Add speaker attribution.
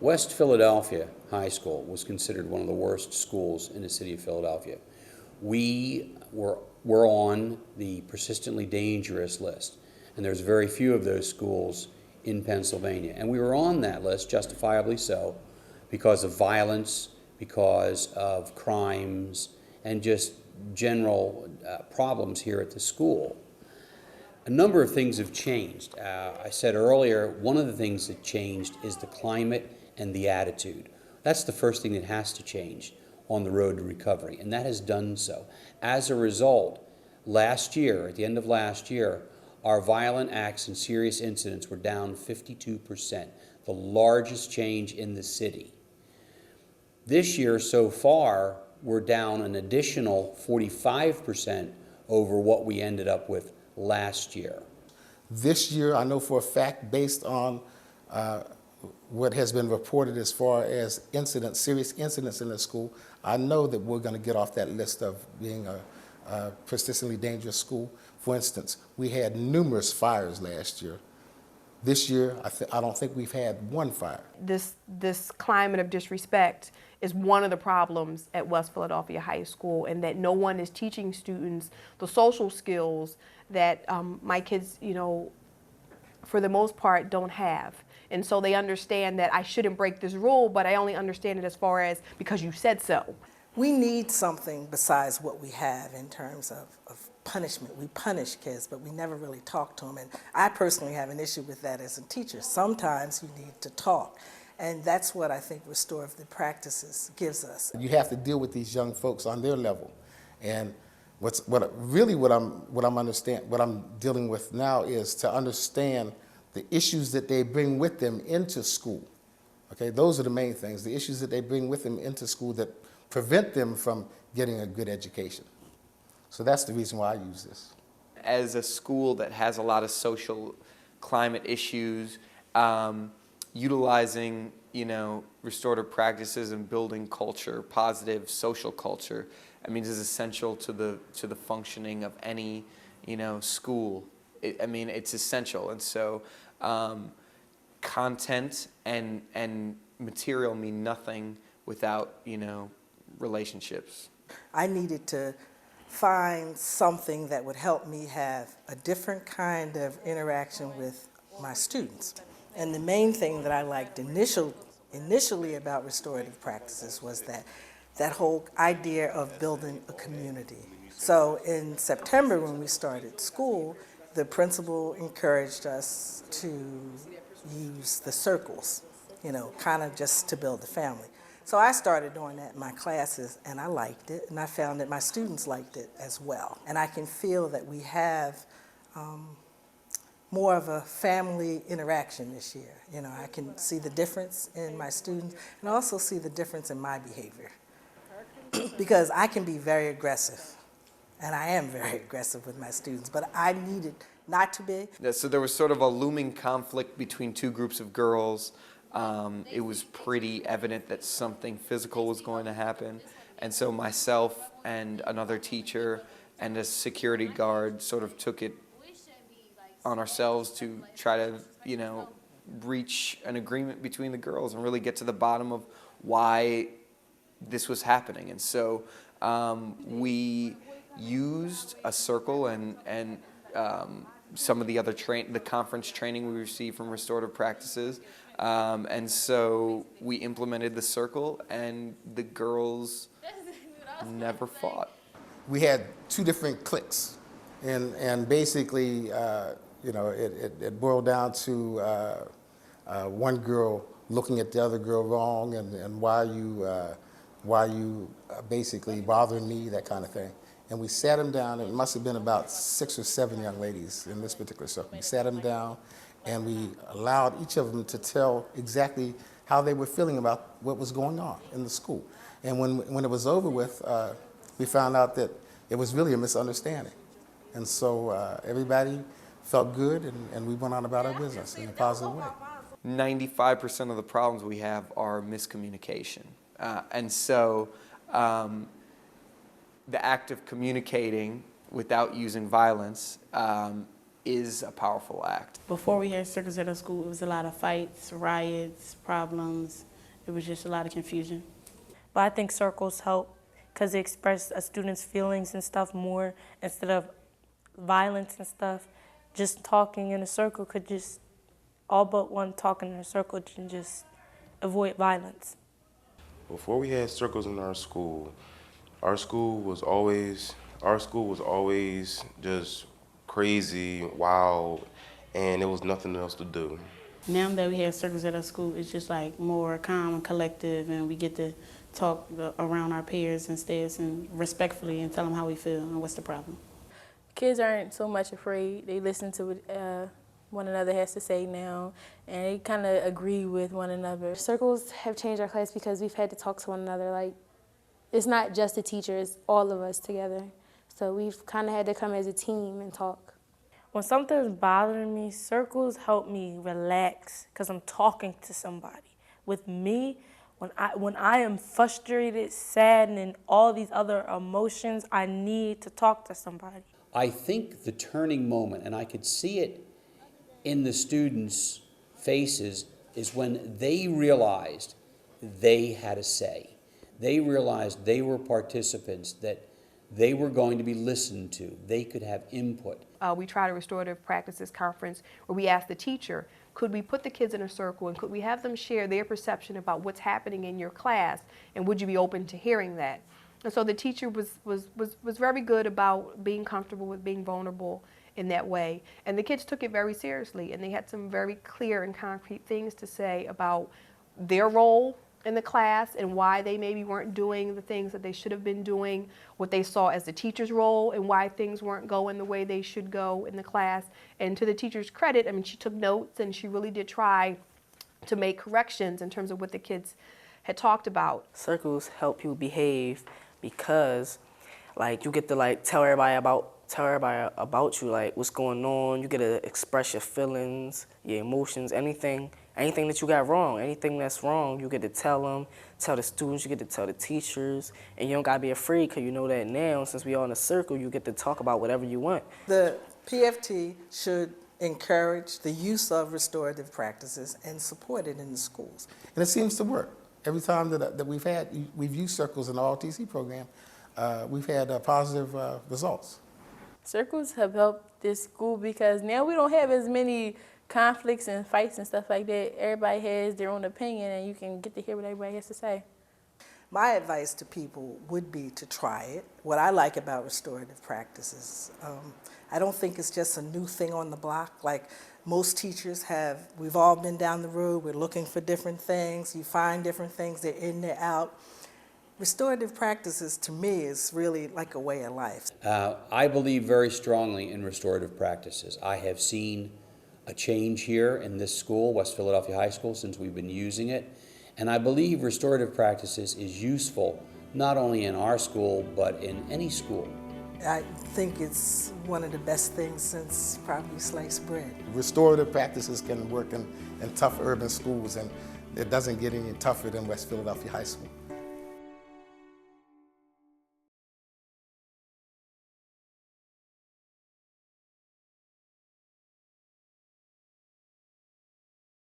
Speaker 1: West Philadelphia High School was considered one of the worst schools in the city of Philadelphia. We were on the persistently dangerous list, and there's very few of those schools in Pennsylvania. And we were on that list, justifiably so, because of violence, because of crimes, and just general problems here at the school. A number of things have changed. I said earlier, one of the things that changed is the climate and the attitude. That's the first thing that has to change on the road to recovery, and that has done so. As a result, last year, at the end of last year, our violent acts and serious incidents were down 52%, the largest change in the city. This year so far, we're down an additional 45% over what we ended up with last year.
Speaker 2: This year, I know for a fact, based on what has been reported as far as incidents, serious incidents in the school, I know that we're going to get off that list of being a persistently dangerous school. For instance, we had numerous fires last year. This year, I don't think we've had one fire.
Speaker 3: This climate of disrespect is one of the problems at West Philadelphia High School, and that no one is teaching students the social skills that my kids, for the most part, don't have. And so they understand that I shouldn't break this rule, but I only understand it as far as because you said so.
Speaker 4: We need something besides what we have in terms of punishment. We punish kids, but we never really talk to them. And I personally have an issue with that as a teacher. Sometimes you need to talk. And that's what I think Restorative Practices gives us.
Speaker 2: You have to deal with these young folks on their level. And what I'm dealing with now is to understand the issues that they bring with them into school. Okay, those are the main things, the issues that they bring with them into school that prevent them from getting a good education. So that's the reason why I use this.
Speaker 5: As a school that has a lot of social climate issues, utilizing, restorative practices and building culture, positive social culture, is essential to the functioning of any, school. It's essential, and so content and material mean nothing without, relationships.
Speaker 4: I needed to find something that would help me have a different kind of interaction with my students. And the main thing that I liked initially about restorative practices was that whole idea of building a community. So in September when we started school, the principal encouraged us to use the circles, kind of just to build the family. So I started doing that in my classes, and I liked it, and I found that my students liked it as well. And I can feel that we have more of a family interaction this year. I can see the difference in my students, and also see the difference in my behavior. Because I can be very aggressive, and I am very aggressive with my students, but I needed not to be.
Speaker 5: So there was sort of a looming conflict between two groups of girls. It was pretty evident that something physical was going to happen. And so myself and another teacher and a security guard sort of took it on ourselves to try to, reach an agreement between the girls and really get to the bottom of why this was happening. And so we used a circle and some of the other the conference training we received from Restorative Practices. And so we implemented the circle, and the girls never fought.
Speaker 2: We had two different cliques, and basically, it boiled down to one girl looking at the other girl wrong, and why you basically bothering me, that kind of thing. And we sat them down, and it must have been about 6 or 7 young ladies in this particular circle. We sat them down, and we allowed each of them to tell exactly how they were feeling about what was going on in the school. And when it was over with, we found out that it was really a misunderstanding. And so everybody felt good, and we went on about our business in a positive way.
Speaker 5: 95% of the problems we have are miscommunication. And so the act of communicating without using violence is a powerful act.
Speaker 6: Before we had circus at our school, it was a lot of fights, riots, problems. it was just a lot of confusion. But I think circles help because they express a student's feelings and stuff more instead of violence and stuff. Just talking in a circle could just, all but one talking in a circle can just avoid violence.
Speaker 7: Before we had circles in our school was always just crazy, wild, and there was nothing else to do.
Speaker 6: Now that we have circles at our school, it's just like more calm and collective, and we get to talk around our peers and staffs and respectfully and tell them how we feel and what's the problem.
Speaker 8: Kids aren't so much afraid. They listen to what one another has to say now, and they kind of agree with one another.
Speaker 9: Circles have changed our class because we've had to talk to one another. Like, it's not just the teacher, it's all of us together. So we've kind of had to come as a team and talk.
Speaker 6: When something's bothering me, circles help me relax because I'm talking to somebody. With me, when I am frustrated, sad, and all these other emotions, I need to talk to somebody.
Speaker 1: I think the turning moment, and I could see it in the students' faces, is when they realized they had a say. They realized they were participants, that they were going to be listened to. They could have input.
Speaker 3: We tried a restorative practices conference where we asked the teacher, could we put the kids in a circle and could we have them share their perception about what's happening in your class, and would you be open to hearing that? And so the teacher was very good about being comfortable with being vulnerable in that way. And the kids took it very seriously, and they had some very clear and concrete things to say about their role in the class and why they maybe weren't doing the things that they should have been doing, what they saw as the teacher's role and why things weren't going the way they should go in the class. And to the teacher's credit, I mean, she took notes and she really did try to make corrections in terms of what the kids had talked about.
Speaker 10: Circles help you behave because, like, you get to tell everybody about you, like what's going on. You get to express your feelings, your emotions, anything that you got wrong, anything that's wrong, you get to tell them, tell the students, you get to tell the teachers, and you don't gotta be afraid because you know that now, since we all in a circle, you get to talk about whatever you want.
Speaker 4: The PFT should encourage the use of restorative practices and support it in the schools.
Speaker 2: And it seems to work. Every time that we've used circles in the ROTC program, we've had positive results.
Speaker 8: Circles have helped this school because now we don't have as many conflicts and fights and stuff like that. Everybody has their own opinion, and you can get to hear what everybody has to say.
Speaker 4: My advice to people would be to try it. What I like about restorative practices, I don't think it's just a new thing on the block. Like most teachers have, we've all been down the road, we're looking for different things, you find different things, they're in, they're out. Restorative practices, to me, is really like a way of life.
Speaker 1: I believe very strongly in restorative practices. I have seen a change here in this school, West Philadelphia High School, since we've been using it. And I believe restorative practices is useful not only in our school, but in any school.
Speaker 4: I think it's one of the best things since probably sliced bread.
Speaker 2: Restorative practices can work in tough urban schools, and it doesn't get any tougher than West Philadelphia High School.